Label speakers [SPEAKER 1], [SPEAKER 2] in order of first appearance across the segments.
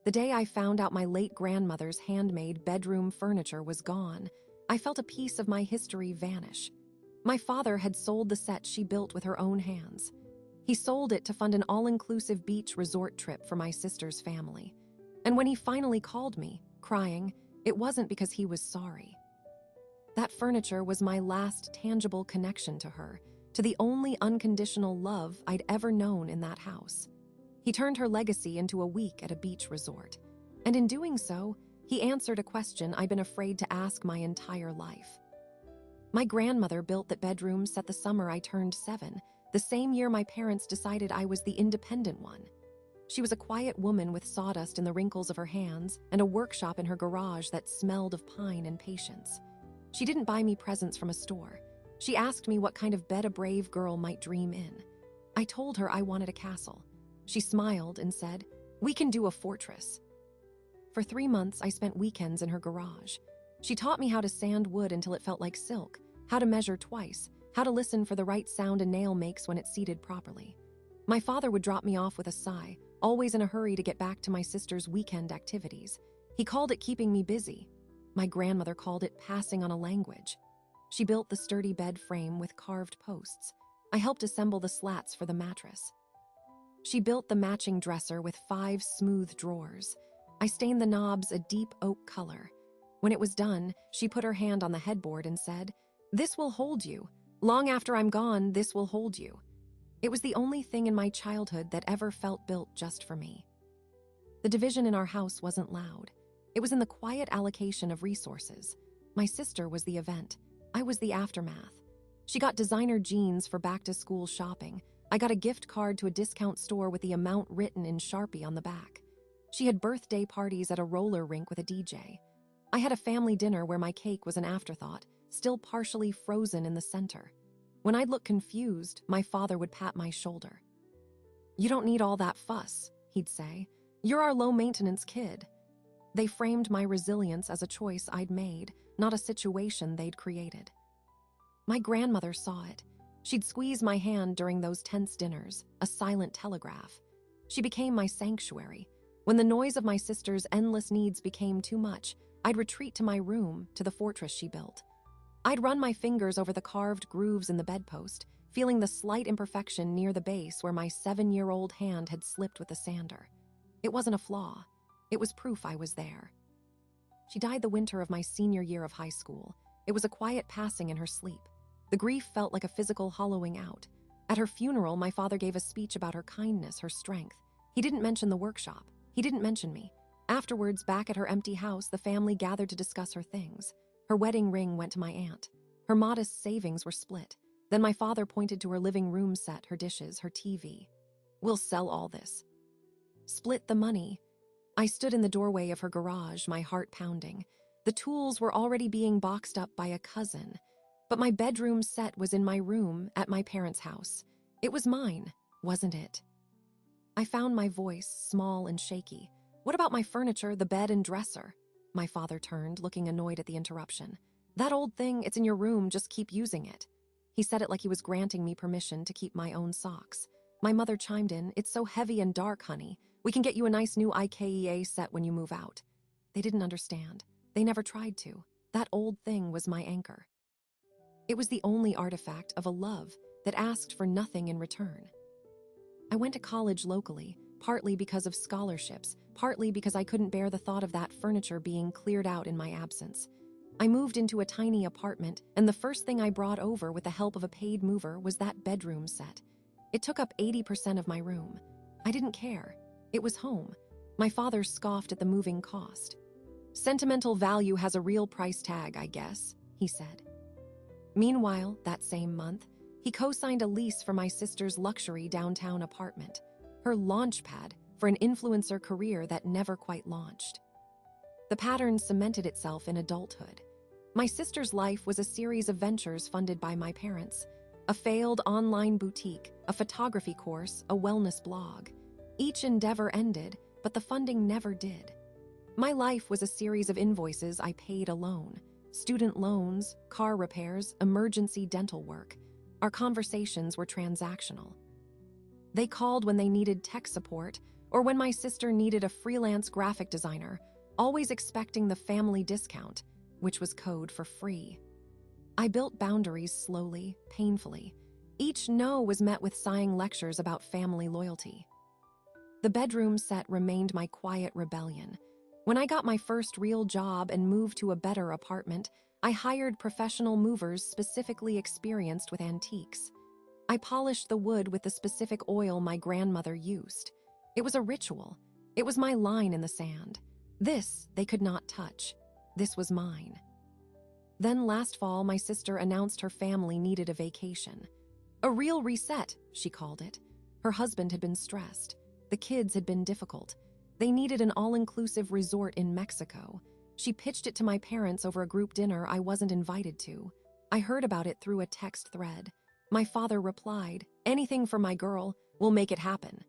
[SPEAKER 1] The day I found out my late grandmother's handmade bedroom furniture was gone, I felt a piece of my history vanish. My father had sold the set she built with her own hands. He sold it to fund an all-inclusive beach resort trip for my sister's family. And when he finally called me, crying, it wasn't because he was sorry. That furniture was my last tangible connection to her, to the only unconditional love I'd ever known in that house. He turned her legacy into a week at a beach resort. And in doing so, he answered a question I'd been afraid to ask my entire life. My grandmother built that bedroom set the summer I turned 7, the same year my parents decided I was the independent one. She was a quiet woman with sawdust in the wrinkles of her hands and a workshop in her garage that smelled of pine and patience. She didn't buy me presents from a store. She asked me what kind of bed a brave girl might dream in. I told her I wanted a castle. She smiled and said, "We can do a fortress." For 3 months, I spent weekends in her garage. She taught me how to sand wood until it felt like silk, how to measure twice, how to listen for the right sound a nail makes when it's seated properly. My father would drop me off with a sigh, always in a hurry to get back to my sister's weekend activities. He called it keeping me busy. My grandmother called it passing on a language. She built the sturdy bed frame with carved posts. I helped assemble the slats for the mattress. She built the matching dresser with 5 smooth drawers. I stained the knobs a deep oak color. When it was done, she put her hand on the headboard and said, "This will hold you. Long after I'm gone, this will hold you." It was the only thing in my childhood that ever felt built just for me. The division in our house wasn't loud. It was in the quiet allocation of resources. My sister was the event. I was the aftermath. She got designer jeans for back-to-school shopping. I got a gift card to a discount store with the amount written in Sharpie on the back. She had birthday parties at a roller rink with a DJ. I had a family dinner where my cake was an afterthought, still partially frozen in the center. When I'd look confused, my father would pat my shoulder. "You don't need all that fuss," he'd say. "You're our low-maintenance kid." They framed my resilience as a choice I'd made, not a situation they'd created. My grandmother saw it. She'd squeeze my hand during those tense dinners, a silent telegraph. She became my sanctuary. When the noise of my sister's endless needs became too much, I'd retreat to my room, to the fortress she built. I'd run my fingers over the carved grooves in the bedpost, feeling the slight imperfection near the base where my 7-year-old hand had slipped with the sander. It wasn't a flaw. It was proof I was there. She died the winter of my senior year of high school. It was a quiet passing in her sleep. The grief felt like a physical hollowing out. At her funeral, my father gave a speech about her kindness, her strength. He didn't mention the workshop. He didn't mention me. Afterwards, back at her empty house, the family gathered to discuss her things. Her wedding ring went to my aunt. Her modest savings were split. Then my father pointed to her living room set, her dishes, her TV. "We'll sell all this." Split the money. I stood in the doorway of her garage, my heart pounding. The tools were already being boxed up by a cousin. But my bedroom set was in my room at my parents' house. It was mine, wasn't it? I found my voice small and shaky. "What about my furniture, the bed and dresser?" My father turned, looking annoyed at the interruption. "That old thing, it's in your room, just keep using it." He said it like he was granting me permission to keep my own socks. My mother chimed in, "It's so heavy and dark, honey. We can get you a nice new IKEA set when you move out." They didn't understand. They never tried to. That old thing was my anchor. It was the only artifact of a love that asked for nothing in return. I went to college locally, partly because of scholarships, partly because I couldn't bear the thought of that furniture being cleared out in my absence. I moved into a tiny apartment, and the first thing I brought over with the help of a paid mover was that bedroom set. It took up 80% of my room. I didn't care. It was home. My father scoffed at the moving cost. "Sentimental value has a real price tag, I guess," he said. Meanwhile, that same month, he co-signed a lease for my sister's luxury downtown apartment, her launch pad for an influencer career that never quite launched. The pattern cemented itself in adulthood. My sister's life was a series of ventures funded by my parents. A failed online boutique, a photography course, a wellness blog. Each endeavor ended, but the funding never did. My life was a series of invoices I paid alone. Student loans, car repairs, emergency dental work. Our conversations were transactional. They called when they needed tech support or when my sister needed a freelance graphic designer, always expecting the family discount, which was code for free. I built boundaries slowly, painfully. Each no was met with sighing lectures about family loyalty. The bedroom set remained my quiet rebellion. When I got my first real job and moved to a better apartment, I hired professional movers specifically experienced with antiques. I polished the wood with the specific oil my grandmother used. It was a ritual. It was my line in the sand. This they could not touch. This was mine. Then last fall, my sister announced her family needed a vacation. A real reset, she called it. Her husband had been stressed. The kids had been difficult. They needed an all-inclusive resort in Mexico. She pitched it to my parents over a group dinner I wasn't invited to. I heard about it through a text thread. My father replied, "Anything for my girl, we'll make it happen."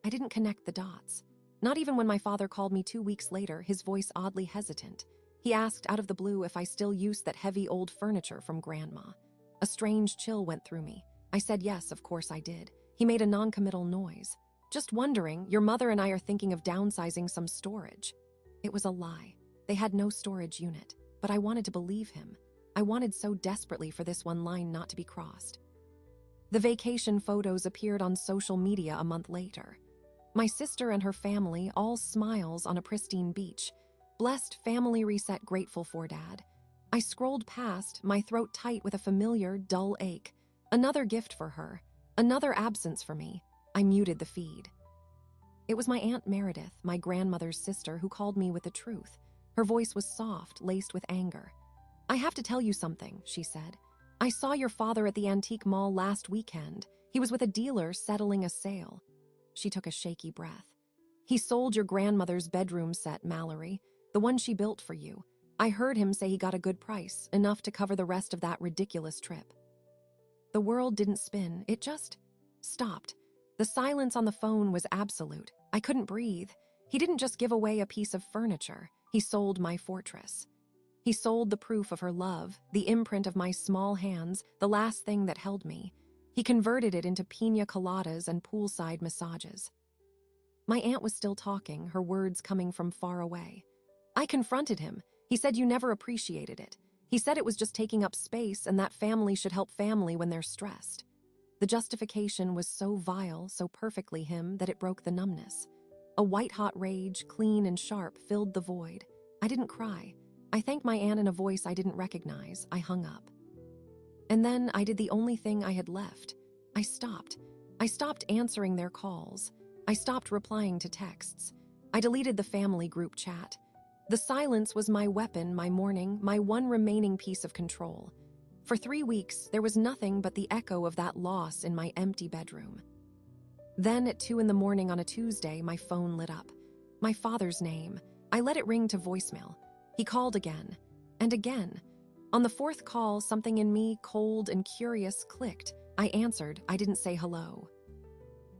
[SPEAKER 1] I didn't connect the dots. Not even when my father called me 2 weeks later, his voice oddly hesitant. He asked out of the blue if I still used that heavy old furniture from Grandma. A strange chill went through me. I said yes, of course I did. He made a non-committal noise. "Just wondering, your mother and I are thinking of downsizing some storage." It was a lie. They had no storage unit, but I wanted to believe him. I wanted so desperately for this one line not to be crossed. The vacation photos appeared on social media a month later. My sister and her family, all smiles on a pristine beach. Blessed family reset, grateful for Dad. I scrolled past, my throat tight with a familiar, dull ache. Another gift for her. Another absence for me. I muted the feed. It was my Aunt Meredith, my grandmother's sister, who called me with the truth. Her voice was soft, laced with anger. "I have to tell you something," she said. "I saw your father at the antique mall last weekend. He was with a dealer settling a sale." She took a shaky breath. "He sold your grandmother's bedroom set, Mallory, the one she built for you. I heard him say he got a good price, enough to cover the rest of that ridiculous trip." The world didn't spin, it just stopped. The silence on the phone was absolute. I couldn't breathe. He didn't just give away a piece of furniture. He sold my fortress. He sold the proof of her love, the imprint of my small hands, the last thing that held me. He converted it into piña coladas and poolside massages. My aunt was still talking, her words coming from far away. "I confronted him. He said you never appreciated it. He said it was just taking up space and that family should help family when they're stressed." The justification was so vile, so perfectly him, that it broke the numbness. A white-hot rage, clean and sharp, filled the void. I didn't cry. I thanked my aunt in a voice I didn't recognize. I hung up. And then I did the only thing I had left. I stopped. I stopped answering their calls. I stopped replying to texts. I deleted the family group chat. The silence was my weapon, my mourning, my one remaining piece of control. For 3 weeks, there was nothing but the echo of that loss in my empty bedroom. Then at 2 a.m. on a Tuesday, my phone lit up. My father's name. I let it ring to voicemail. He called again, and again. On the 4th call, something in me, cold and curious, clicked. I answered. I didn't say hello.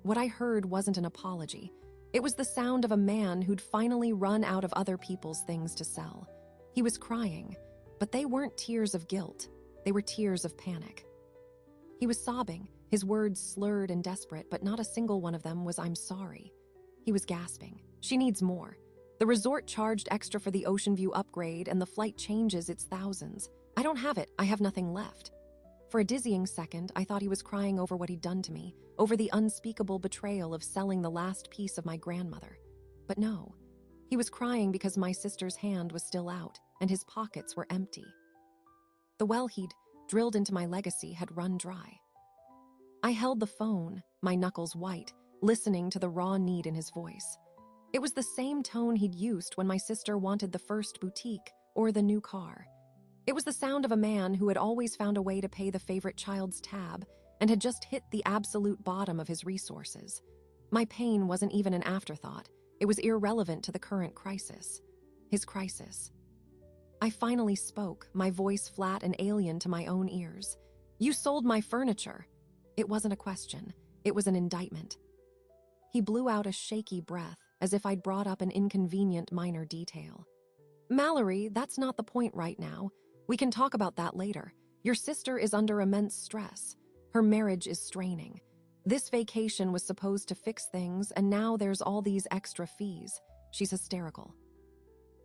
[SPEAKER 1] What I heard wasn't an apology. It was the sound of a man who'd finally run out of other people's things to sell. He was crying, but they weren't tears of guilt. They were tears of panic. He was sobbing, his words slurred and desperate, but not a single one of them was "I'm sorry." He was gasping. "She needs more. The resort charged extra for the Ocean View upgrade, and the flight changes, it's thousands. I don't have it. I have nothing left." For a dizzying second, I thought he was crying over what he'd done to me, over the unspeakable betrayal of selling the last piece of my grandmother. But no, he was crying because my sister's hand was still out, and his pockets were empty. The well he'd drilled into my legacy had run dry. I held the phone, my knuckles white, listening to the raw need in his voice. It was the same tone he'd used when my sister wanted the first boutique or the new car. It was the sound of a man who had always found a way to pay the favorite child's tab and had just hit the absolute bottom of his resources. My pain wasn't even an afterthought. It was irrelevant to the current crisis. His crisis. I finally spoke, my voice flat and alien to my own ears. "You sold my furniture." It wasn't a question. It was an indictment. He blew out a shaky breath, as if I'd brought up an inconvenient minor detail. "Mallory, that's not the point right now. We can talk about that later. Your sister is under immense stress. Her marriage is straining. This vacation was supposed to fix things, and now there's all these extra fees. She's hysterical.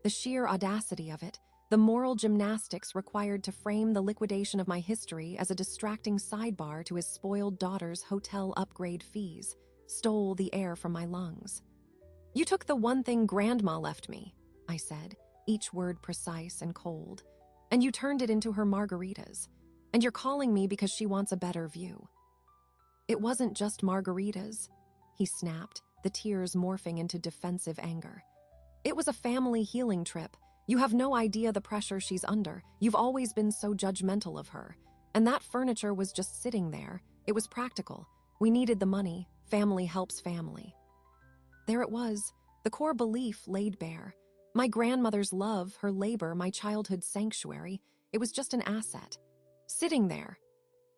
[SPEAKER 1] The sheer audacity of it, the moral gymnastics required to frame the liquidation of my history as a distracting sidebar to his spoiled daughter's hotel upgrade fees, stole the air from my lungs. "You took the one thing Grandma left me," I said, each word precise and cold, "and you turned it into her margaritas, and you're calling me because she wants a better view." "It wasn't just margaritas," he snapped, the tears morphing into defensive anger. "It was a family healing trip. You have no idea the pressure she's under. You've always been so judgmental of her. And that furniture was just sitting there. It was practical. We needed the money. Family helps family." There it was, the core belief laid bare. My grandmother's love, her labor, my childhood sanctuary, it was just an asset. Sitting there.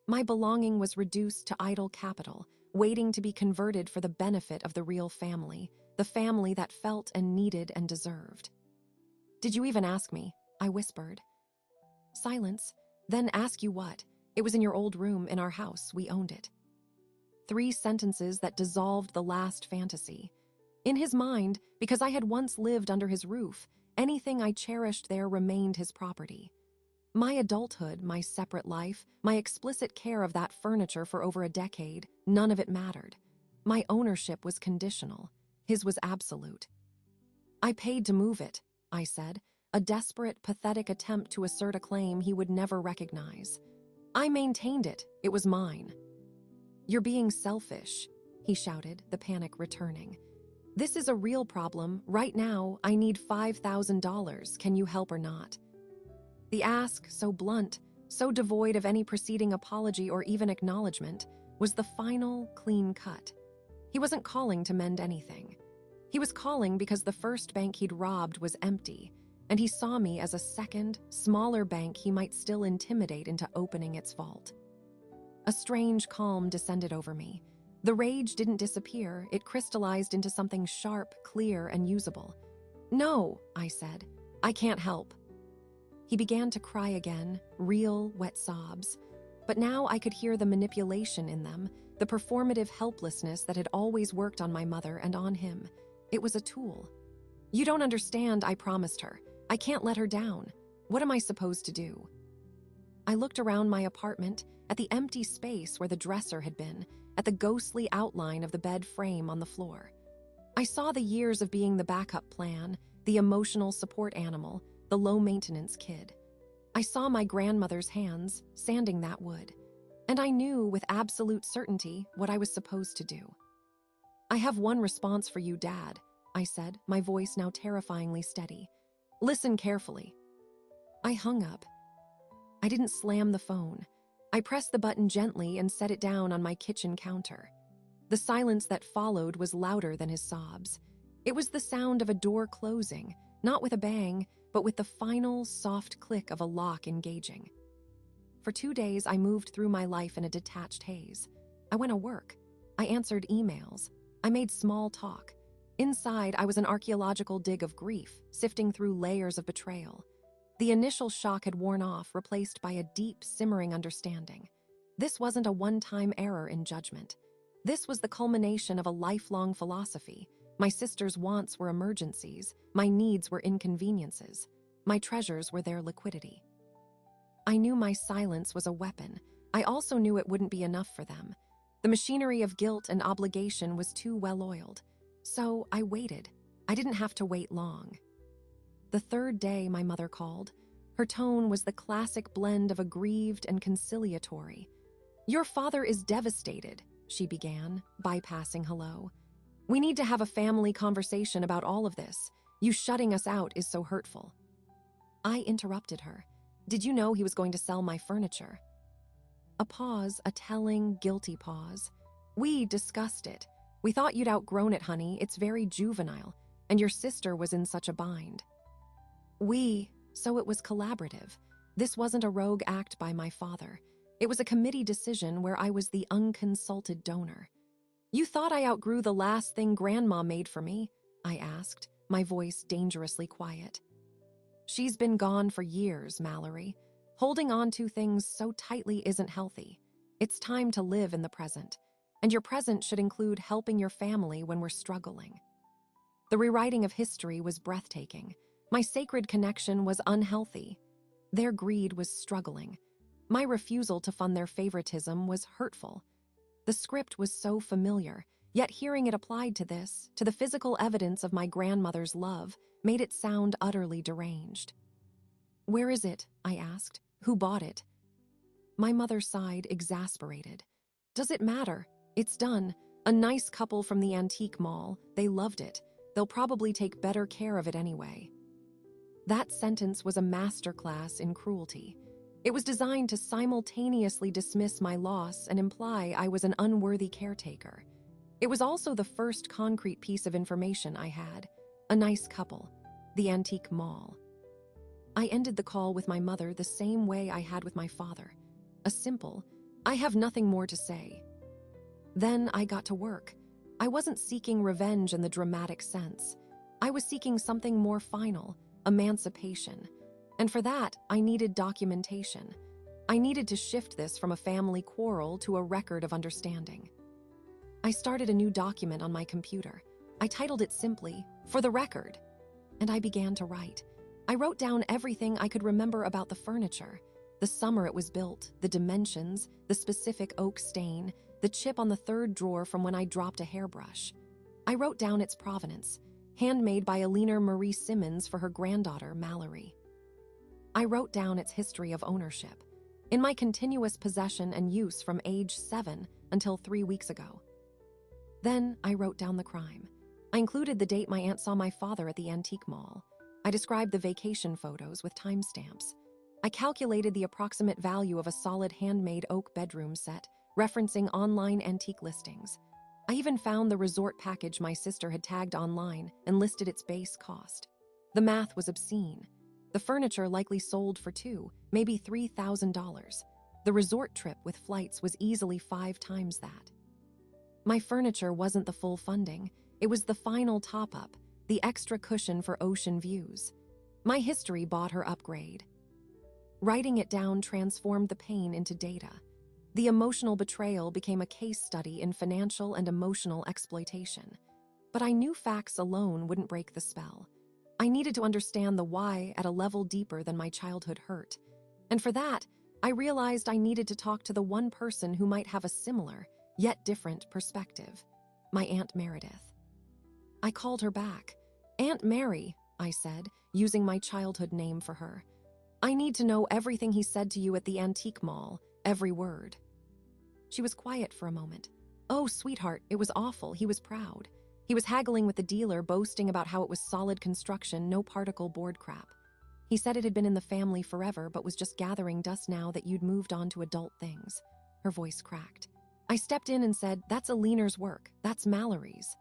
[SPEAKER 1] My belonging was reduced to idle capital, waiting to be converted for the benefit of the real family, the family that felt and needed and deserved. "Did you even ask me?" I whispered. Silence. "Then ask you what? It was in your old room in our house. We owned it." 3 sentences that dissolved the last fantasy. In his mind, because I had once lived under his roof, anything I cherished there remained his property. My adulthood, my separate life, my explicit care of that furniture for over a decade, none of it mattered. My ownership was conditional. His was absolute. "I paid to move it," I said, a desperate, pathetic attempt to assert a claim he would never recognize. "I maintained it. It was mine." "You're being selfish," he shouted, the panic returning. "This is a real problem. Right now, I need $5,000. Can you help or not?" The ask, so blunt, so devoid of any preceding apology or even acknowledgement, was the final, clean cut. He wasn't calling to mend anything. He was calling because the first bank he'd robbed was empty, and he saw me as a second, smaller bank he might still intimidate into opening its vault. A strange calm descended over me. The rage didn't disappear, it crystallized into something sharp, clear, and usable. "No," I said, "I can't help." He began to cry again, real, wet sobs. But now I could hear the manipulation in them, the performative helplessness that had always worked on my mother and on him. It was a tool. "You don't understand," I promised her. "I can't let her down. What am I supposed to do?" I looked around my apartment, at the empty space where the dresser had been, at the ghostly outline of the bed frame on the floor. I saw the years of being the backup plan, the emotional support animal, the low-maintenance kid. I saw my grandmother's hands sanding that wood, and I knew with absolute certainty what I was supposed to do. "I have one response for you, Dad," I said, my voice now terrifyingly steady. "Listen carefully." I hung up. I didn't slam the phone. I pressed the button gently and set it down on my kitchen counter. The silence that followed was louder than his sobs. It was the sound of a door closing, not with a bang, but with the final, soft click of a lock engaging. For 2 days, I moved through my life in a detached haze. I went to work. I answered emails. I made small talk. Inside, I was an archaeological dig of grief, sifting through layers of betrayal. The initial shock had worn off, replaced by a deep, simmering understanding. This wasn't a one-time error in judgment. This was the culmination of a lifelong philosophy. My sister's wants were emergencies. My needs were inconveniences. My treasures were their liquidity. I knew my silence was a weapon. I also knew it wouldn't be enough for them. The machinery of guilt and obligation was too well-oiled. So I waited. I didn't have to wait long. The 3rd day my mother called. Her tone was the classic blend of aggrieved and conciliatory. "Your father is devastated," she began, bypassing hello. "We need to have a family conversation about all of this. You shutting us out is so hurtful." I interrupted her. "Did you know he was going to sell my furniture?" A pause, a telling, guilty pause. "We discussed it. We thought you'd outgrown it, honey. It's very juvenile, and your sister was in such a bind." So it was collaborative. This wasn't a rogue act by my father. It was a committee decision where I was the unconsulted donor. "You thought I outgrew the last thing Grandma made for me?" I asked, my voice dangerously quiet. "She's been gone for years, Mallory. Holding on to things so tightly isn't healthy. It's time to live in the present. and your present should include helping your family when we're struggling. The rewriting of history was breathtaking. My sacred connection was unhealthy. Their greed was struggling. My refusal to fund their favoritism was hurtful. The script was so familiar, yet hearing it applied to this, to the physical evidence of my grandmother's love, made it sound utterly deranged. "Where is it?" I asked. "Who bought it?" My mother sighed, exasperated. "Does it matter? It's done. A nice couple from the antique mall. They loved it. They'll probably take better care of it anyway." That sentence was a masterclass in cruelty. It was designed to simultaneously dismiss my loss and imply I was an unworthy caretaker. It was also the first concrete piece of information I had. A nice couple. The antique mall. I ended the call with my mother the same way I had with my father. A simple, "I have nothing more to say." Then I got to work. I wasn't seeking revenge in the dramatic sense. I was seeking something more final, emancipation. And for that, I needed documentation. I needed to shift this from a family quarrel to a record of understanding. I started a new document on my computer. I titled it simply, "For the Record." And I began to write. I wrote down everything I could remember about the furniture. The summer it was built, the dimensions, the specific oak stain, the chip on the third drawer from when I dropped a hairbrush. I wrote down its provenance, handmade by Alina Marie Simmons for her granddaughter, Mallory. I wrote down its history of ownership, in my continuous possession and use from age 7 until 3 weeks ago. Then I wrote down the crime. I included the date my aunt saw my father at the antique mall. I described the vacation photos with timestamps. I calculated the approximate value of a solid handmade oak bedroom set, referencing online antique listings. I even found the resort package my sister had tagged online and listed its base cost. The math was obscene. The furniture likely sold for $2,000, maybe $3,000. The resort trip with flights was easily 5 times that. My furniture wasn't the full funding. It was the final top-up, the extra cushion for ocean views. My history bought her upgrade. Writing it down transformed the pain into data. The emotional betrayal became a case study in financial and emotional exploitation. But I knew facts alone wouldn't break the spell. I needed to understand the why at a level deeper than my childhood hurt. And for that, I realized I needed to talk to the one person who might have a similar, yet different perspective. My Aunt Meredith. I called her back. "Aunt Mary," I said, using my childhood name for her. "I need to know everything he said to you at the antique mall, every word." She was quiet for a moment. "Oh, sweetheart, it was awful. He was proud. He was haggling with the dealer, boasting about how it was solid construction, no particle board crap. He said it had been in the family forever, but was just gathering dust now that you'd moved on to adult things." Her voice cracked. I stepped in and said, "That's Alina's work. That's Mallory's."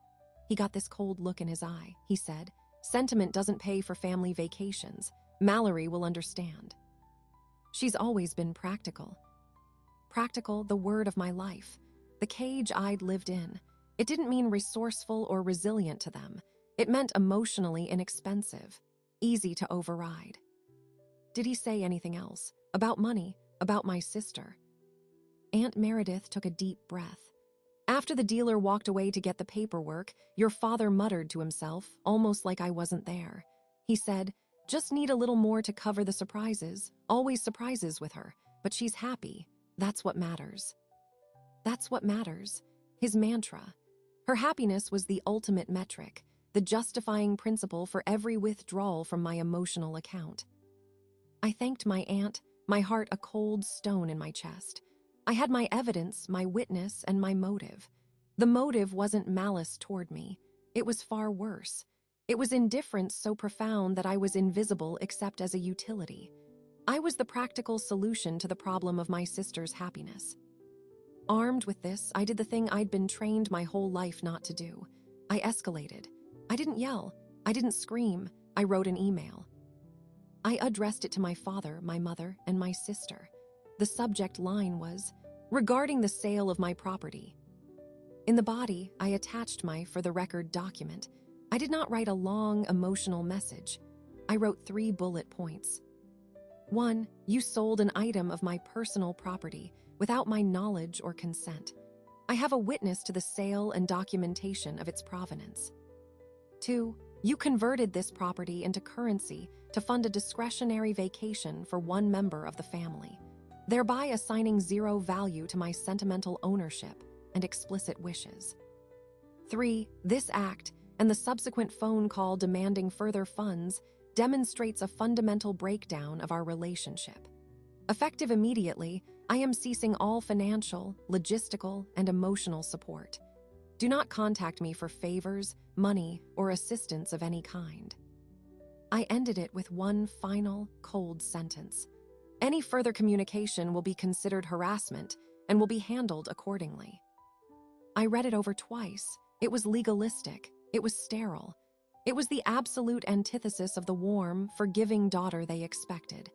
[SPEAKER 1] He got this cold look in his eye. He said, "Sentiment doesn't pay for family vacations. Mallory will understand." She's always been practical. Practical, the word of my life. The cage I'd lived in. It didn't mean resourceful or resilient to them. It meant emotionally inexpensive, easy to override. Did he say anything else? About money? About my sister? Aunt Meredith took a deep breath. "After the dealer walked away to get the paperwork, your father muttered to himself, almost like I wasn't there. He said, 'Just need a little more to cover the surprises. Always surprises with her, but she's happy. That's what matters.'" That's what matters. His mantra. Her happiness was the ultimate metric, the justifying principle for every withdrawal from my emotional account. I thanked my aunt, my heart a cold stone in my chest. I had my evidence, my witness, and my motive. The motive wasn't malice toward me. It was far worse. It was indifference so profound that I was invisible except as a utility. I was the practical solution to the problem of my sister's happiness. Armed with this, I did the thing I'd been trained my whole life not to do. I escalated. I didn't yell. I didn't scream. I wrote an email. I addressed it to my father, my mother, and my sister. The subject line was, "Regarding the sale of my property." In the body, I attached my for the record document. I did not write a long, emotional message. I wrote 3 bullet points. 1, you sold an item of my personal property without my knowledge or consent. I have a witness to the sale and documentation of its provenance. 2. You converted this property into currency to fund a discretionary vacation for one member of the family, thereby assigning zero value to my sentimental ownership and explicit wishes. 3. This act and the subsequent phone call demanding further funds demonstrates a fundamental breakdown of our relationship. Effective immediately, I am ceasing all financial, logistical, and emotional support. Do not contact me for favors, money, or assistance of any kind. I ended it with one final, cold sentence. Any further communication will be considered harassment and will be handled accordingly. I read it over twice. It was legalistic. It was sterile. It was the absolute antithesis of the warm, forgiving daughter they expected.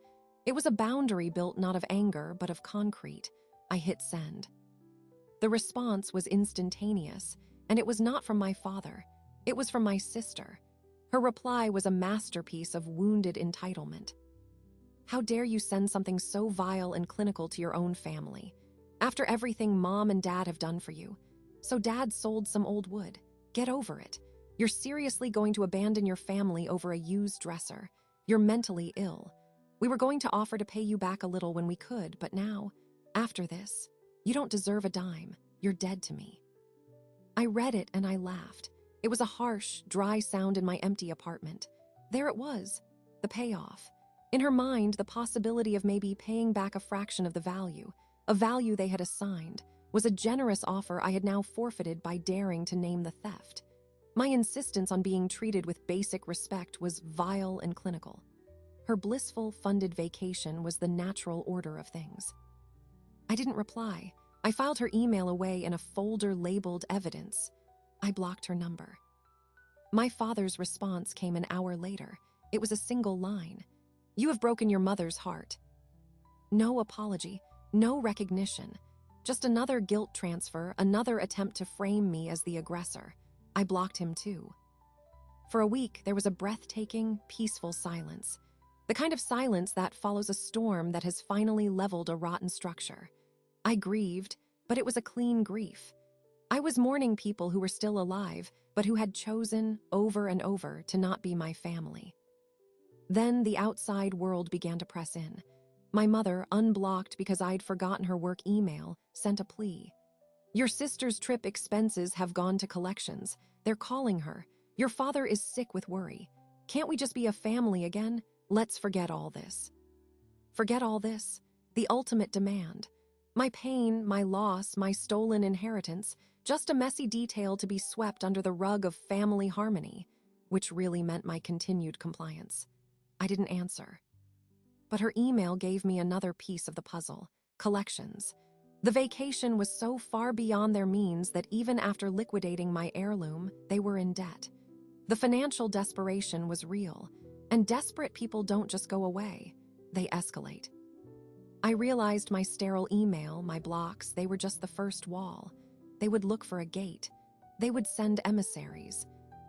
[SPEAKER 1] It was a boundary built not of anger, but of concrete. I hit send. The response was instantaneous, and it was not from my father. It was from my sister. Her reply was a masterpiece of wounded entitlement. How dare you send something so vile and clinical to your own family? After everything Mom and Dad have done for you. So Dad sold some old wood. Get over it. You're seriously going to abandon your family over a used dresser. You're mentally ill. We were going to offer to pay you back a little when we could, but now, after this, you don't deserve a dime. You're dead to me. I read it and I laughed. It was a harsh, dry sound in my empty apartment. There it was, the payoff. In her mind, the possibility of maybe paying back a fraction of the value, a value they had assigned, was a generous offer I had now forfeited by daring to name the theft. My insistence on being treated with basic respect was vile and clinical. Her blissful, funded vacation was the natural order of things. I didn't reply. I filed her email away in a folder labeled evidence. I blocked her number. My father's response came an hour later. It was a single line. You have broken your mother's heart. No apology, no recognition. Just another guilt transfer, another attempt to frame me as the aggressor. I blocked him too. For a week, there was a breathtaking, peaceful silence. The kind of silence that follows a storm that has finally leveled a rotten structure. I grieved, but it was a clean grief. I was mourning people who were still alive, but who had chosen, over and over, to not be my family. Then the outside world began to press in. My mother, unblocked because I'd forgotten her work email, sent a plea. Your sister's trip expenses have gone to collections. They're calling her. Your father is sick with worry. Can't we just be a family again? Let's forget all this. Forget all this? The ultimate demand. My pain, my loss, my stolen inheritance, just a messy detail to be swept under the rug of family harmony, which really meant my continued compliance. I didn't answer. But her email gave me another piece of the puzzle: collections. The vacation was so far beyond their means that even after liquidating my heirloom, they were in debt. The financial desperation was real, and desperate people don't just go away, they escalate. I realized my sterile email, my blocks, they were just the first wall. They would look for a gate. They would send emissaries.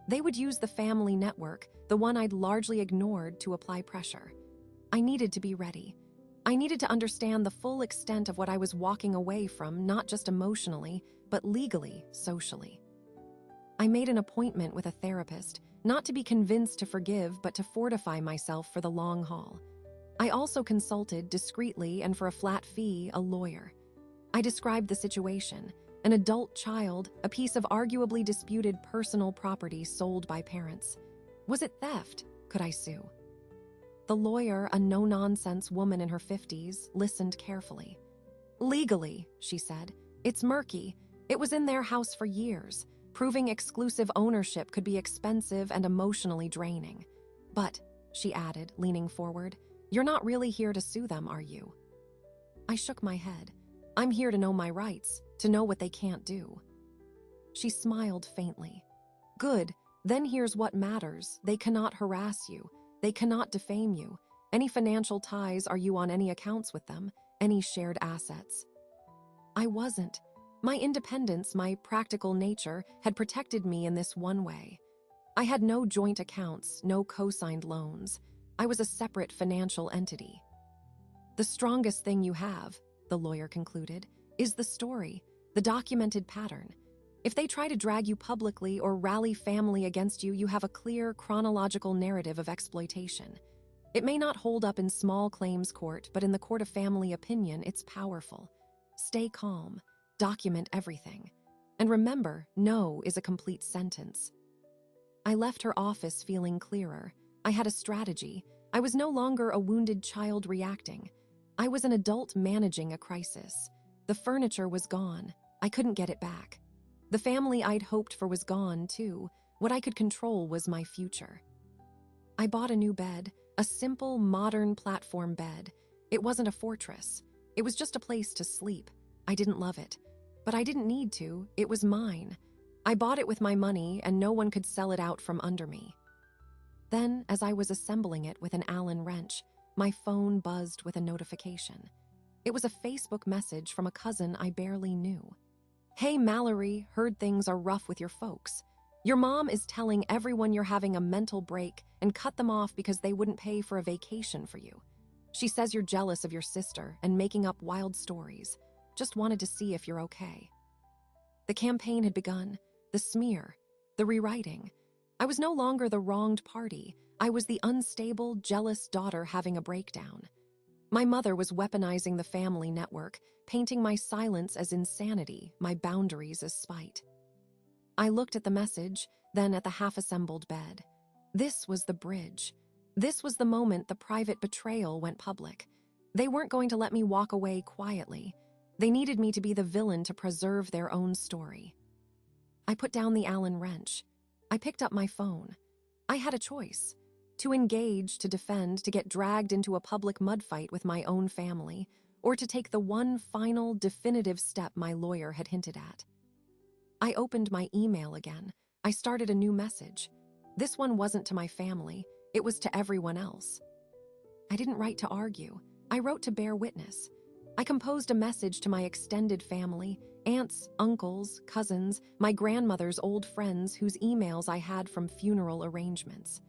[SPEAKER 1] They would use the family network, the one I'd largely ignored, to apply pressure. I needed to be ready. I needed to understand the full extent of what I was walking away from, not just emotionally, but legally, socially. I made an appointment with a therapist, not to be convinced to forgive, but to fortify myself for the long haul. I also consulted, discreetly and for a flat fee, a lawyer. I described the situation: an adult child, a piece of arguably disputed personal property sold by parents. Was it theft? Could I sue? The lawyer, a no-nonsense woman in her 50s, listened carefully. Legally, she said, it's murky. It was in their house for years. Proving exclusive ownership could be expensive and emotionally draining. But, she added, leaning forward, you're not really here to sue them, are you? I shook my head. I'm here to know my rights, to know what they can't do. She smiled faintly. Good, then here's what matters. They cannot harass you. They cannot defame you. Any financial ties, are you on any accounts with them? Any shared assets? I wasn't. My independence, my practical nature, had protected me in this one way. I had no joint accounts, no co-signed loans. I was a separate financial entity. The strongest thing you have, the lawyer concluded, is the story. The documented pattern. If they try to drag you publicly or rally family against you, you have a clear, chronological narrative of exploitation. It may not hold up in small claims court, but in the court of family opinion, it's powerful. Stay calm. Document everything. And remember, no is a complete sentence. I left her office feeling clearer. I had a strategy. I was no longer a wounded child reacting. I was an adult managing a crisis. The furniture was gone. I couldn't get it back. The family I'd hoped for was gone, too. What I could control was my future. I bought a new bed, a simple, modern platform bed. It wasn't a fortress. It was just a place to sleep. I didn't love it. But I didn't need to. It was mine. I bought it with my money, and no one could sell it out from under me. Then, as I was assembling it with an Allen wrench, my phone buzzed with a notification. It was a Facebook message from a cousin I barely knew. "Hey, Mallory, heard things are rough with your folks. Your mom is telling everyone you're having a mental break and cut them off because they wouldn't pay for a vacation for you. She says you're jealous of your sister and making up wild stories. Just wanted to see if you're okay." The campaign had begun, the smear, the rewriting. I was no longer the wronged party. I was the unstable, jealous daughter having a breakdown. My mother was weaponizing the family network, painting my silence as insanity, my boundaries as spite. I looked at the message, then at the half-assembled bed. This was the bridge. This was the moment the private betrayal went public. They weren't going to let me walk away quietly. They needed me to be the villain to preserve their own story. I put down the Allen wrench. I picked up my phone. I had a choice. To engage, to defend, to get dragged into a public mud fight with my own family, or to take the one final, definitive step my lawyer had hinted at. I opened my email again. I started a new message. This one wasn't to my family. It was to everyone else. I didn't write to argue. I wrote to bear witness. I composed a message to my extended family, aunts, uncles, cousins, my grandmother's old friends whose emails I had from funeral arrangements.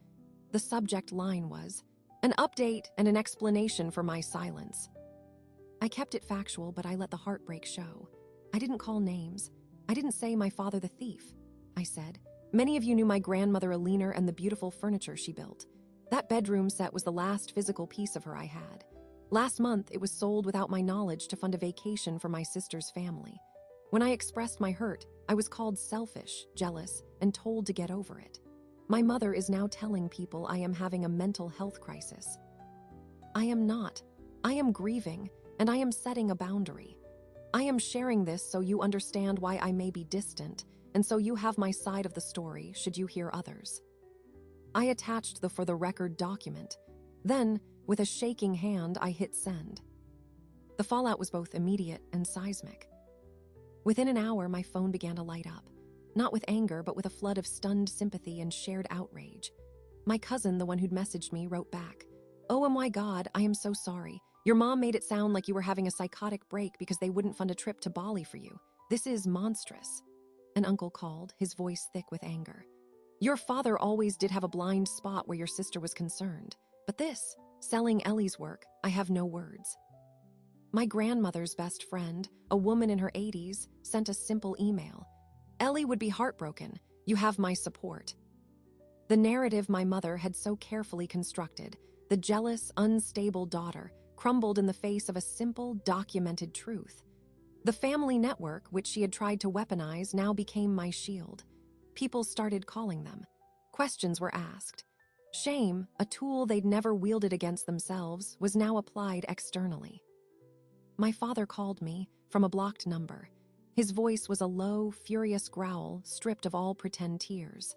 [SPEAKER 1] The subject line was, "An update and an explanation for my silence." I kept it factual, but I let the heartbreak show. I didn't call names. I didn't say my father the thief. I said, "Many of you knew my grandmother Alina and the beautiful furniture she built. That bedroom set was the last physical piece of her I had. Last month, it was sold without my knowledge to fund a vacation for my sister's family. When I expressed my hurt, I was called selfish, jealous, and told to get over it. My mother is now telling people I am having a mental health crisis. I am not. I am grieving, and I am setting a boundary. I am sharing this so you understand why I may be distant, and so you have my side of the story should you hear others." I attached the for the record document. Then, with a shaking hand, I hit send. The fallout was both immediate and seismic. Within an hour, my phone began to light up. Not with anger, but with a flood of stunned sympathy and shared outrage. My cousin, the one who'd messaged me, wrote back, "Oh my God, I am so sorry. Your mom made it sound like you were having a psychotic break because they wouldn't fund a trip to Bali for you. This is monstrous." An uncle called, his voice thick with anger. "Your father always did have a blind spot where your sister was concerned. But this, selling Ellie's work, I have no words." My grandmother's best friend, a woman in her 80s, sent a simple email. "Ellie would be heartbroken. You have my support." The narrative my mother had so carefully constructed, the jealous, unstable daughter, crumbled in the face of a simple, documented truth. The family network, which she had tried to weaponize, now became my shield. People started calling them. Questions were asked. Shame, a tool they'd never wielded against themselves, was now applied externally. My father called me from a blocked number. His voice was a low, furious growl stripped of all pretend tears.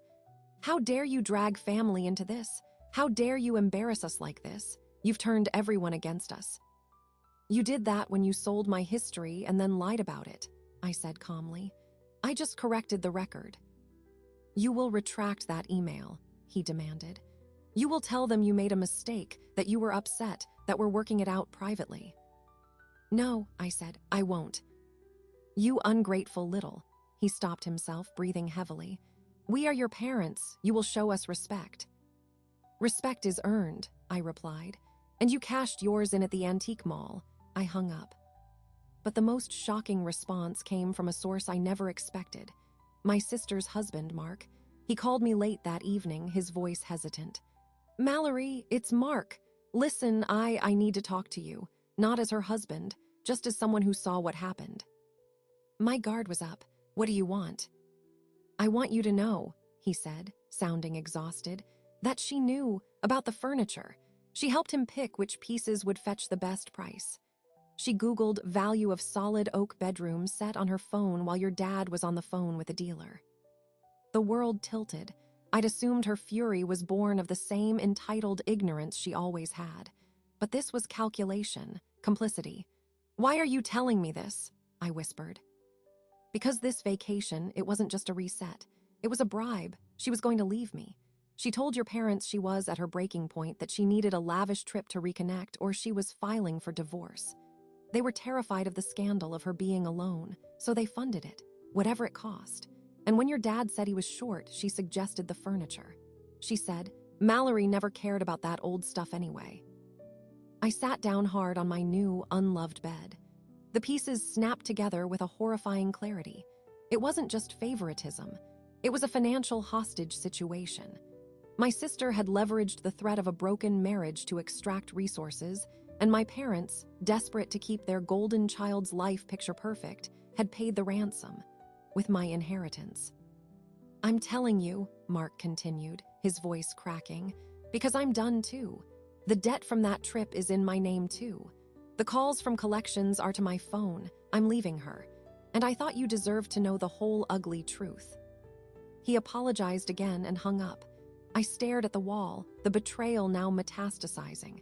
[SPEAKER 1] "How dare you drag family into this? How dare you embarrass us like this? You've turned everyone against us." "You did that when you sold my history and then lied about it," I said calmly. "I just corrected the record." "You will retract that email," he demanded. "You will tell them you made a mistake, that you were upset, that we're working it out privately." "No," I said, "I won't." "You ungrateful little." He stopped himself, breathing heavily. "We are your parents. You will show us respect." "Respect is earned," I replied. "And you cashed yours in at the antique mall." I hung up. But the most shocking response came from a source I never expected. My sister's husband, Mark. He called me late that evening, his voice hesitant. "Mallory, it's Mark. Listen, I need to talk to you. Not as her husband, just as someone who saw what happened." My guard was up. "What do you want?" "I want you to know," he said, sounding exhausted, "that she knew about the furniture. She helped him pick which pieces would fetch the best price. She Googled value of solid oak bedroom set on her phone while your dad was on the phone with the dealer." The world tilted. I'd assumed her fury was born of the same entitled ignorance she always had. But this was calculation, complicity. "Why are you telling me this?" I whispered. "Because this vacation, it wasn't just a reset. It was a bribe. She was going to leave me. She told your parents she was at her breaking point, that she needed a lavish trip to reconnect, or she was filing for divorce. They were terrified of the scandal of her being alone, so they funded it, whatever it cost. And when your dad said he was short, she suggested the furniture. She said, Mallory never cared about that old stuff anyway." I sat down hard on my new, unloved bed. The pieces snapped together with a horrifying clarity. It wasn't just favoritism. It was a financial hostage situation. My sister had leveraged the threat of a broken marriage to extract resources, and my parents, desperate to keep their golden child's life picture perfect, had paid the ransom with my inheritance. "I'm telling you," Mark continued, his voice cracking, "because I'm done too. The debt from that trip is in my name too. The calls from collections are to my phone. I'm leaving her. And I thought you deserved to know the whole ugly truth." He apologized again and hung up. I stared at the wall, the betrayal now metastasizing.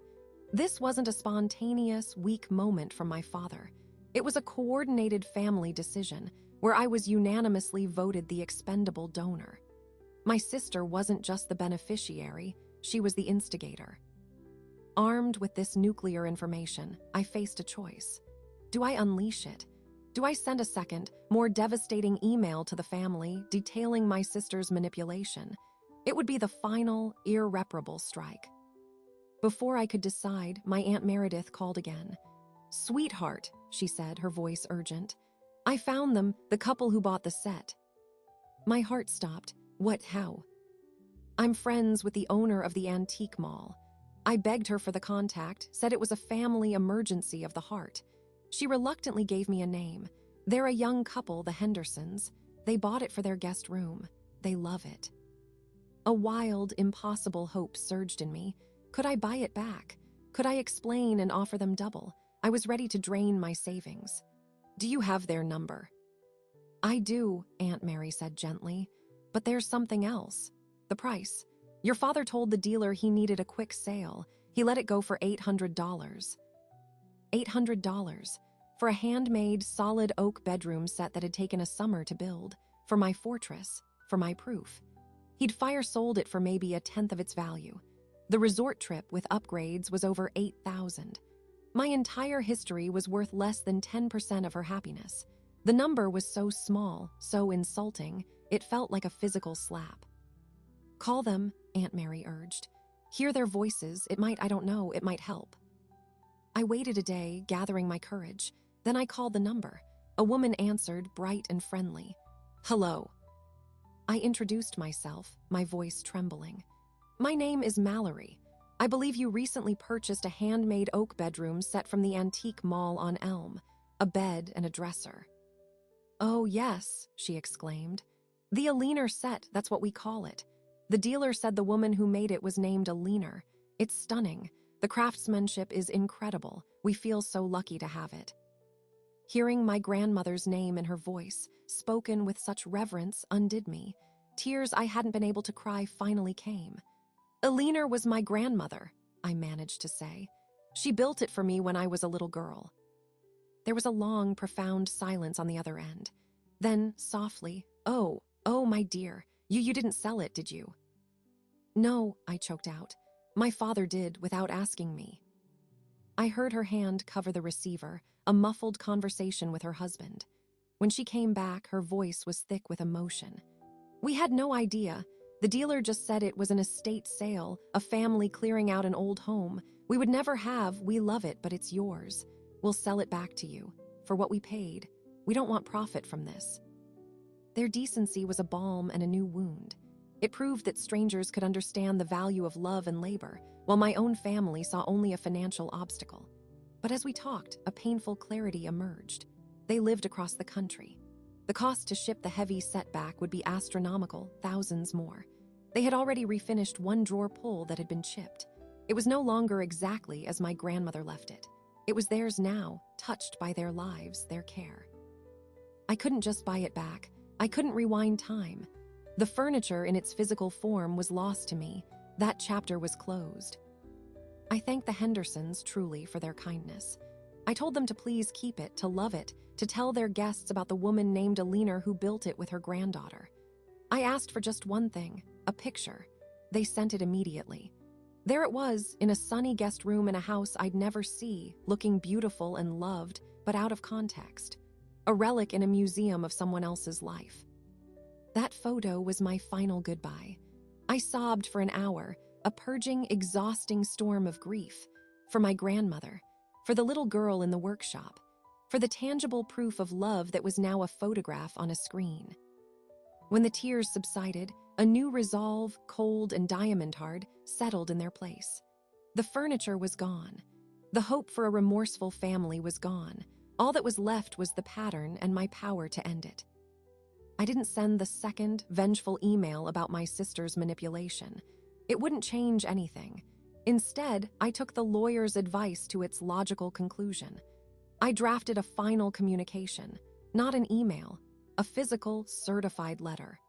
[SPEAKER 1] This wasn't a spontaneous, weak moment from my father. It was a coordinated family decision where I was unanimously voted the expendable donor. My sister wasn't just the beneficiary, she was the instigator. Armed with this nuclear information, I faced a choice. Do I unleash it? Do I send a second, more devastating email to the family detailing my sister's manipulation? It would be the final, irreparable strike. Before I could decide, my Aunt Meredith called again. "Sweetheart," she said, her voice urgent. "I found them, the couple who bought the set." My heart stopped. "What, how?" "I'm friends with the owner of the antique mall." I begged her for the contact, said it was a family emergency of the heart. She reluctantly gave me a name. "They're a young couple, the Hendersons. They bought it for their guest room. They love it." A wild, impossible hope surged in me. Could I buy it back? Could I explain and offer them double? I was ready to drain my savings. "Do you have their number?" "I do," Aunt Mary said gently. "But there's something else. The price. Your father told the dealer he needed a quick sale. He let it go for $800. $800 for a handmade, solid oak bedroom set that had taken a summer to build. For my fortress. For my proof. He'd fire-sold it for maybe a tenth of its value. The resort trip with upgrades was over $8,000. My entire history was worth less than 10% of her happiness. The number was so small, so insulting, it felt like a physical slap. "Call them," Aunt Mary urged. "Hear their voices, it might help." I waited a day, gathering my courage. Then I called the number. A woman answered, bright and friendly. "Hello." I introduced myself, my voice trembling. "My name is Mallory. I believe you recently purchased a handmade oak bedroom set from the antique mall on Elm. A bed and a dresser." "Oh, yes," she exclaimed. "The Aliner set, that's what we call it. The dealer said the woman who made it was named Aliner. It's stunning. The craftsmanship is incredible. We feel so lucky to have it." Hearing my grandmother's name in her voice, spoken with such reverence, undid me. Tears I hadn't been able to cry finally came. "Aliner was my grandmother," I managed to say. "She built it for me when I was a little girl." There was a long, profound silence on the other end. Then, softly, Oh, my dear, you didn't sell it, did you?" "No," I choked out. "My father did, without asking me." I heard her hand cover the receiver, a muffled conversation with her husband. When she came back, her voice was thick with emotion. "We had no idea. The dealer just said it was an estate sale, a family clearing out an old home. We would never have, we love it, but it's yours. We'll sell it back to you. for what we paid. We don't want profit from this." Their decency was a balm and a new wound. It proved that strangers could understand the value of love and labor, while my own family saw only a financial obstacle. But as we talked, a painful clarity emerged. They lived across the country. The cost to ship the heavy set back would be astronomical, thousands more. They had already refinished one drawer pull that had been chipped. It was no longer exactly as my grandmother left it. It was theirs now, touched by their lives, their care. I couldn't just buy it back. I couldn't rewind time. The furniture in its physical form was lost to me. That chapter was closed. I thanked the Hendersons truly for their kindness. I told them to please keep it, to love it, to tell their guests about the woman named Alina who built it with her granddaughter. I asked for just one thing, a picture. They sent it immediately. There it was, in a sunny guest room in a house I'd never see, looking beautiful and loved, but out of context. A relic in a museum of someone else's life. That photo was my final goodbye. I sobbed for an hour, a purging, exhausting storm of grief. For my grandmother, for the little girl in the workshop, for the tangible proof of love that was now a photograph on a screen. When the tears subsided, a new resolve, cold and diamond-hard, settled in their place. The furniture was gone. The hope for a remorseful family was gone. All that was left was the pattern and my power to end it. I didn't send the second, vengeful email about my sister's manipulation. It wouldn't change anything. Instead, I took the lawyer's advice to its logical conclusion. I drafted a final communication, not an email, a physical, certified letter.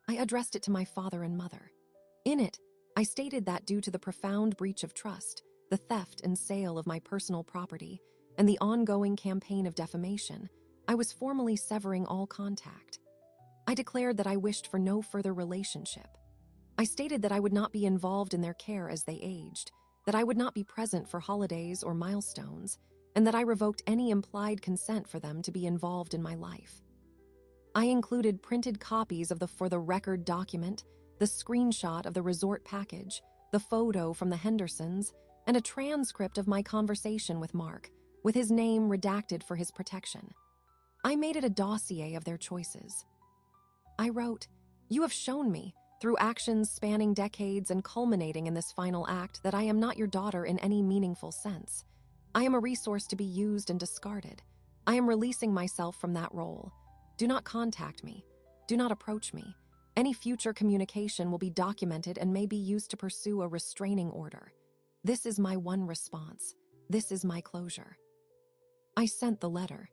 [SPEAKER 1] I addressed it to my father and mother. In it, I stated that due to the profound breach of trust, the theft and sale of my personal property, and the ongoing campaign of defamation, I was formally severing all contact. I declared that I wished for no further relationship. I stated that I would not be involved in their care as they aged, that I would not be present for holidays or milestones, and that I revoked any implied consent for them to be involved in my life. I included printed copies of the for the record document, the screenshot of the resort package, the photo from the Hendersons, and a transcript of my conversation with Mark, with his name redacted for his protection. I made it a dossier of their choices. I wrote, "You have shown me, through actions spanning decades and culminating in this final act, that I am not your daughter in any meaningful sense. I am a resource to be used and discarded. I am releasing myself from that role. Do not contact me. Do not approach me. Any future communication will be documented and may be used to pursue a restraining order. This is my one response. This is my closure." I sent the letter.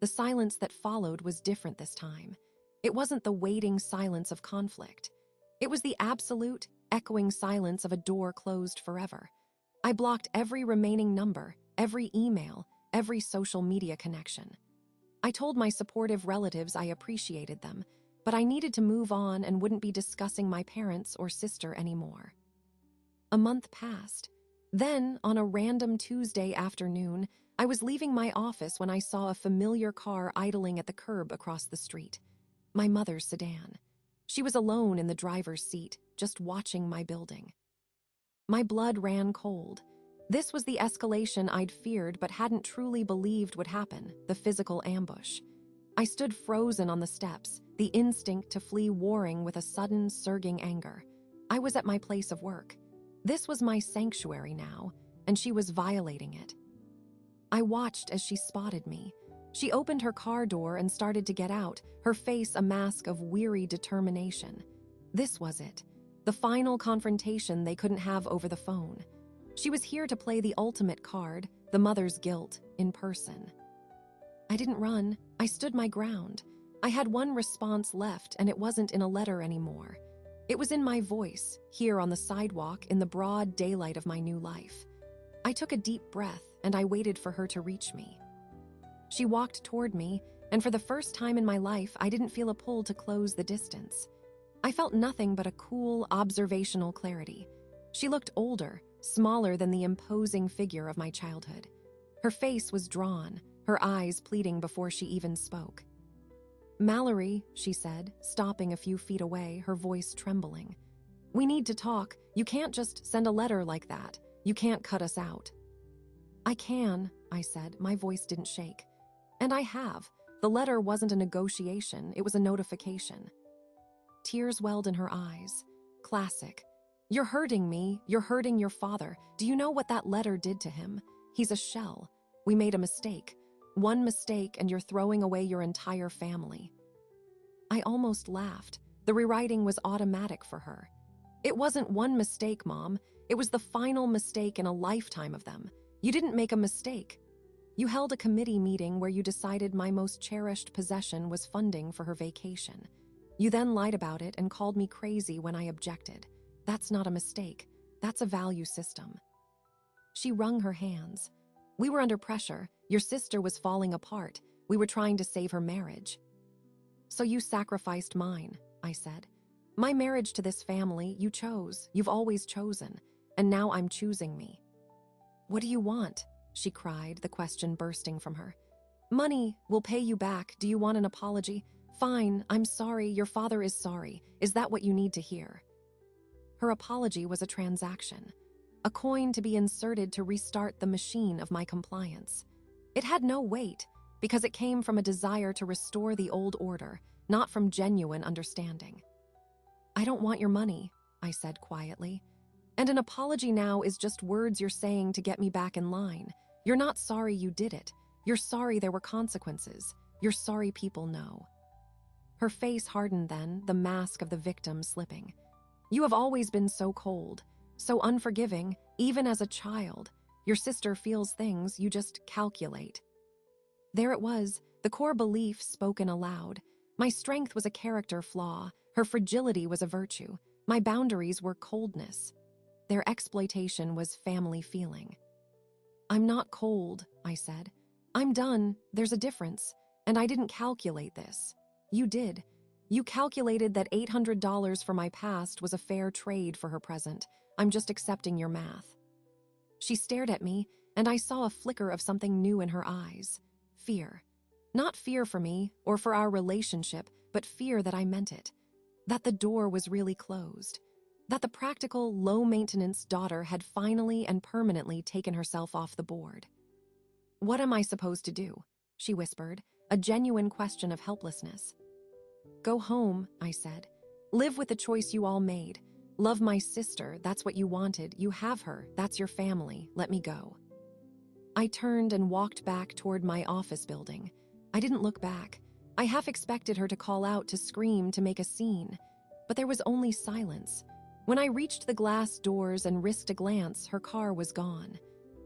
[SPEAKER 1] The silence that followed was different this time. It wasn't the waiting silence of conflict. It was the absolute, echoing silence of a door closed forever. I blocked every remaining number, every email, every social media connection. I told my supportive relatives I appreciated them, but I needed to move on and wouldn't be discussing my parents or sister anymore. A month passed. Then, on a random Tuesday afternoon, I was leaving my office when I saw a familiar car idling at the curb across the street. My mother's sedan. She was alone in the driver's seat, just watching my building. My blood ran cold. This was the escalation I'd feared but hadn't truly believed would happen, the physical ambush. I stood frozen on the steps, the instinct to flee warring with a sudden, surging anger. I was at my place of work. This was my sanctuary now, and she was violating it. I watched as she spotted me. She opened her car door and started to get out, her face a mask of weary determination. This was it, the final confrontation they couldn't have over the phone. She was here to play the ultimate card, the mother's guilt, in person. I didn't run. I stood my ground. I had one response left, and it wasn't in a letter anymore. It was in my voice, here on the sidewalk in the broad daylight of my new life. I took a deep breath, and I waited for her to reach me. She walked toward me, and for the first time in my life, I didn't feel a pull to close the distance. I felt nothing but a cool, observational clarity. She looked older, smaller than the imposing figure of my childhood. Her face was drawn, her eyes pleading before she even spoke. "Mallory," she said, stopping a few feet away, her voice trembling. "We need to talk. You can't just send a letter like that. You can't cut us out." I can, I said. My voice didn't shake. And I have. The letter wasn't a negotiation, it was a notification. Tears welled in her eyes. Classic. You're hurting me, you're hurting your father. Do you know what that letter did to him? He's a shell. We made a mistake. One mistake and you're throwing away your entire family. I almost laughed. The rewriting was automatic for her. It wasn't one mistake, Mom. It was the final mistake in a lifetime of them. You didn't make a mistake. You held a committee meeting where you decided my most cherished possession was funding for her vacation. You then lied about it and called me crazy when I objected. That's not a mistake. That's a value system. She wrung her hands. We were under pressure. Your sister was falling apart. We were trying to save her marriage. So you sacrificed mine, I said. My marriage to this family, you chose. You've always chosen. And now I'm choosing me. What do you want? She cried, the question bursting from her. Money, we'll pay you back. Do you want an apology? Fine, I'm sorry, your father is sorry. Is that what you need to hear? Her apology was a transaction, a coin to be inserted to restart the machine of my compliance. It had no weight because it came from a desire to restore the old order, not from genuine understanding. I don't want your money, I said quietly. And an apology now is just words you're saying to get me back in line. You're not sorry you did it. You're sorry there were consequences. You're sorry people know. Her face hardened then, the mask of the victim slipping. You have always been so cold, so unforgiving, even as a child. Your sister feels things, you just calculate. There it was, the core belief spoken aloud. My strength was a character flaw. Her fragility was a virtue. My boundaries were coldness. Their exploitation was family feeling. I'm not cold, I said. I'm done. There's a difference. And I didn't calculate this. You did. You calculated that $800 for my past was a fair trade for her present. I'm just accepting your math. She stared at me, and I saw a flicker of something new in her eyes. Fear. Not fear for me or for our relationship, but fear that I meant it. That the door was really closed. That the practical, low-maintenance daughter had finally and permanently taken herself off the board. What am I supposed to do? She whispered, a genuine question of helplessness. Go home, I said. Live with the choice you all made. Love my sister, that's what you wanted. You have her, that's your family. Let me go. I turned and walked back toward my office building. I didn't look back. I half expected her to call out, to scream, to make a scene. But there was only silence. When I reached the glass doors and risked a glance, her car was gone.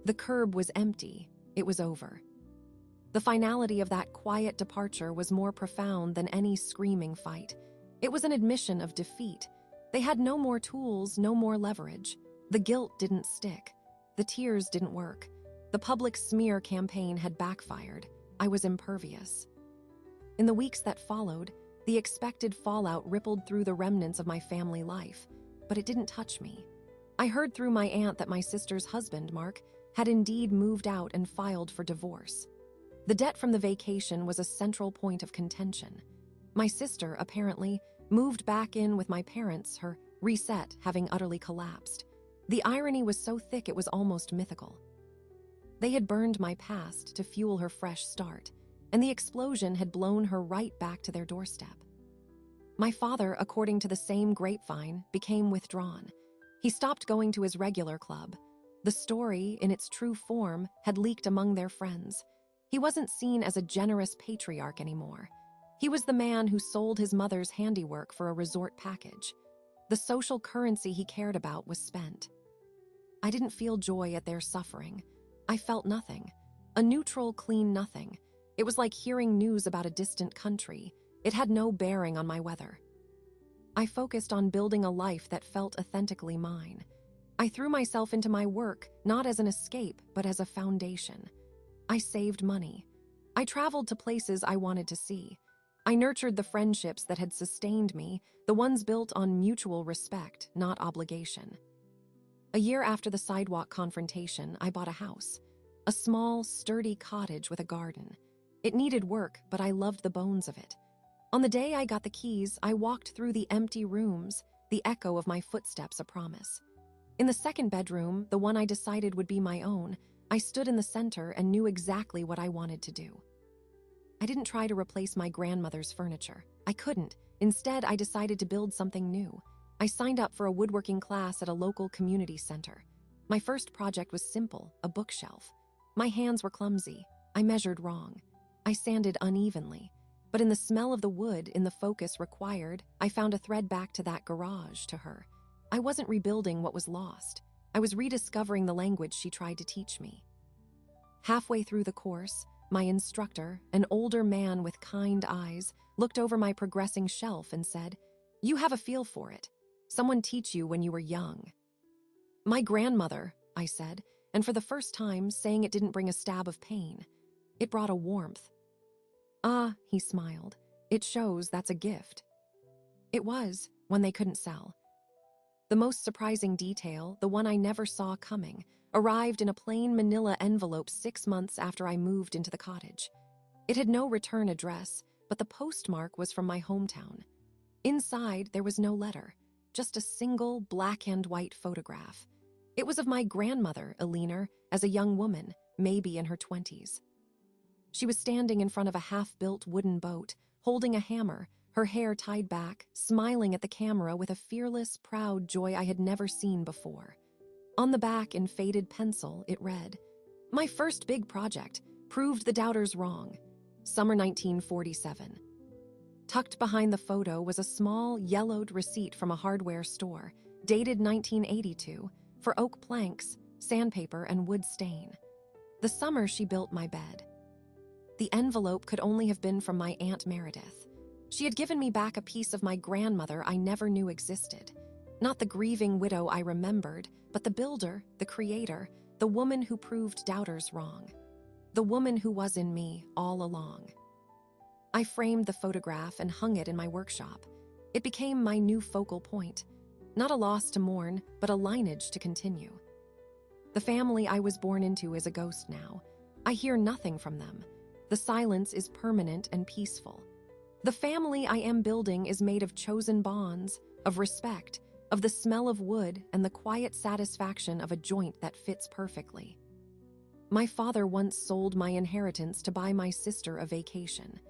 [SPEAKER 1] The curb was empty. It was over. The finality of that quiet departure was more profound than any screaming fight. It was an admission of defeat. They had no more tools, no more leverage. The guilt didn't stick. The tears didn't work. The public smear campaign had backfired. I was impervious. In the weeks that followed, the expected fallout rippled through the remnants of my family life, but it didn't touch me. I heard through my aunt that my sister's husband, Mark, had indeed moved out and filed for divorce. The debt from the vacation was a central point of contention. My sister, apparently, moved back in with my parents, her reset having utterly collapsed. The irony was so thick it was almost mythical. They had burned my past to fuel her fresh start, and the explosion had blown her right back to their doorstep. My father, according to the same grapevine, became withdrawn. He stopped going to his regular club. The story, in its true form, had leaked among their friends. He wasn't seen as a generous patriarch anymore. He was the man who sold his mother's handiwork for a resort package. The social currency he cared about was spent. I didn't feel joy at their suffering. I felt nothing. A neutral, clean nothing. It was like hearing news about a distant country. It had no bearing on my weather. I focused on building a life that felt authentically mine. I threw myself into my work, not as an escape, but as a foundation. I saved money. I traveled to places I wanted to see. I nurtured the friendships that had sustained me, the ones built on mutual respect, not obligation. A year after the sidewalk confrontation, I bought a house. A small, sturdy cottage with a garden. It needed work, but I loved the bones of it. On the day I got the keys, I walked through the empty rooms, the echo of my footsteps a promise. In the second bedroom, the one I decided would be my own, I stood in the center and knew exactly what I wanted to do. I didn't try to replace my grandmother's furniture. I couldn't. Instead, I decided to build something new. I signed up for a woodworking class at a local community center. My first project was simple, a bookshelf. My hands were clumsy. I measured wrong. I sanded unevenly. But in the smell of the wood, in the focus required, I found a thread back to that garage, to her. I wasn't rebuilding what was lost. I was rediscovering the language she tried to teach me. Halfway through the course, my instructor, an older man with kind eyes, looked over my progressing shelf and said, "You have a feel for it. Someone teach you when you were young." "My grandmother," I said, and for the first time, saying it didn't bring a stab of pain. It brought a warmth. "Ah," he smiled, "it shows that's a gift." It was, when they couldn't sell. The most surprising detail, the one I never saw coming, arrived in a plain manila envelope 6 months after I moved into the cottage. It had no return address, but the postmark was from my hometown. Inside, there was no letter, just a single black and white photograph. It was of my grandmother, Eleanor, as a young woman, maybe in her 20s. She was standing in front of a half-built wooden boat, holding a hammer, her hair tied back, smiling at the camera with a fearless, proud joy I had never seen before. On the back, in faded pencil, it read, "My first big project, proved the doubters wrong. Summer 1947. Tucked behind the photo was a small, yellowed receipt from a hardware store, dated 1982, for oak planks, sandpaper, and wood stain. The summer she built my bed. The envelope could only have been from my Aunt Meredith. She had given me back a piece of my grandmother I never knew existed. Not the grieving widow I remembered, but the builder, the creator, the woman who proved doubters wrong. The woman who was in me all along. I framed the photograph and hung it in my workshop. It became my new focal point. Not a loss to mourn, but a lineage to continue. The family I was born into is a ghost now. I hear nothing from them. The silence is permanent and peaceful. The family I am building is made of chosen bonds, of respect, of the smell of wood and the quiet satisfaction of a joint that fits perfectly. My father once sold my inheritance to buy my sister a vacation.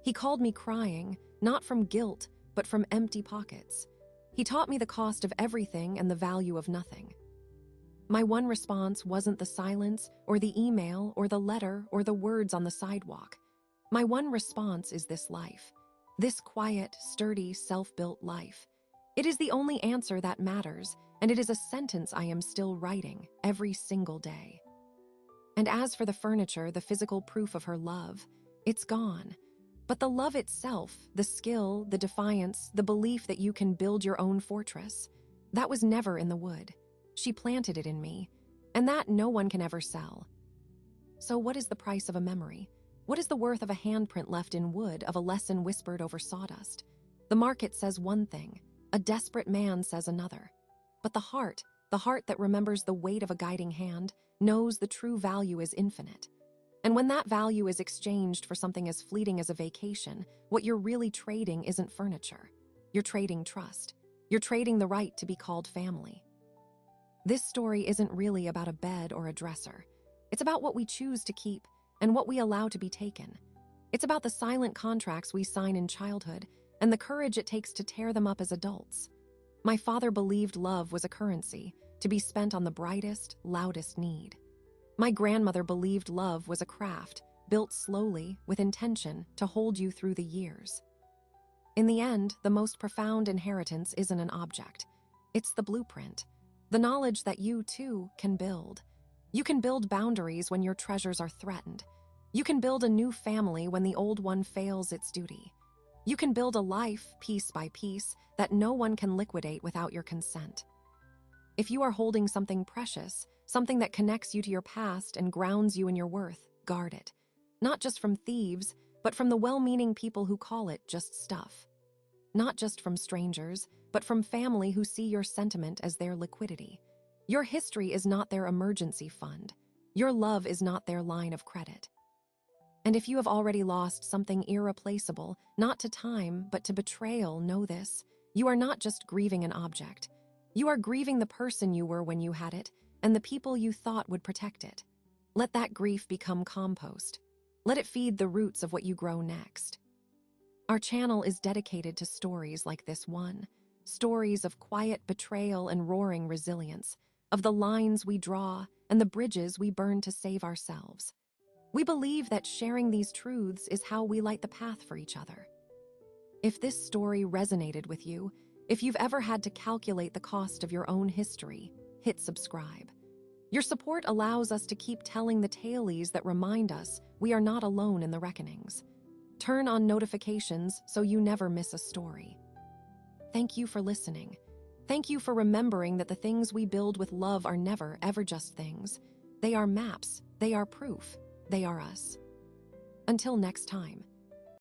[SPEAKER 1] He called me crying, not from guilt, but from empty pockets. He taught me the cost of everything and the value of nothing. My one response wasn't the silence, or the email, or the letter, or the words on the sidewalk. My one response is this life. This quiet, sturdy, self-built life. It is the only answer that matters, and it is a sentence I am still writing every single day. And as for the furniture, the physical proof of her love, it's gone. But the love itself, the skill, the defiance, the belief that you can build your own fortress, that was never in the wood. She planted it in me, and that no one can ever sell. So what is the price of a memory? What is the worth of a handprint left in wood, of a lesson whispered over sawdust? The market says one thing, a desperate man says another. But the heart that remembers the weight of a guiding hand, knows the true value is infinite. And when that value is exchanged for something as fleeting as a vacation, what you're really trading isn't furniture. You're trading trust. You're trading the right to be called family. This story isn't really about a bed or a dresser. It's about what we choose to keep and what we allow to be taken. It's about the silent contracts we sign in childhood and the courage it takes to tear them up as adults. My father believed love was a currency to be spent on the brightest, loudest need. My grandmother believed love was a craft built slowly with intention to hold you through the years. In the end, the most profound inheritance isn't an object. It's the blueprint, the knowledge that you, too, can build. You can build boundaries when your treasures are threatened. You can build a new family when the old one fails its duty. You can build a life, piece by piece, that no one can liquidate without your consent. If you are holding something precious, something that connects you to your past and grounds you in your worth, guard it. Not just from thieves, but from the well-meaning people who call it just stuff. Not just from strangers, but from family who see your sentiment as their liquidity. Your history is not their emergency fund. Your love is not their line of credit. And if you have already lost something irreplaceable, not to time, but to betrayal, know this. You are not just grieving an object. You are grieving the person you were when you had it, and the people you thought would protect it. Let that grief become compost. Let it feed the roots of what you grow next. Our channel is dedicated to stories like this one, stories of quiet betrayal and roaring resilience, of the lines we draw and the bridges we burn to save ourselves. We believe that sharing these truths is how we light the path for each other. If this story resonated with you, if you've ever had to calculate the cost of your own history, hit subscribe. Your support allows us to keep telling the tales that remind us we are not alone in the reckonings. Turn on notifications so you never miss a story. Thank you for listening. Thank you for remembering that the things we build with love are never, ever just things. They are maps, they are proof, they are us. Until next time,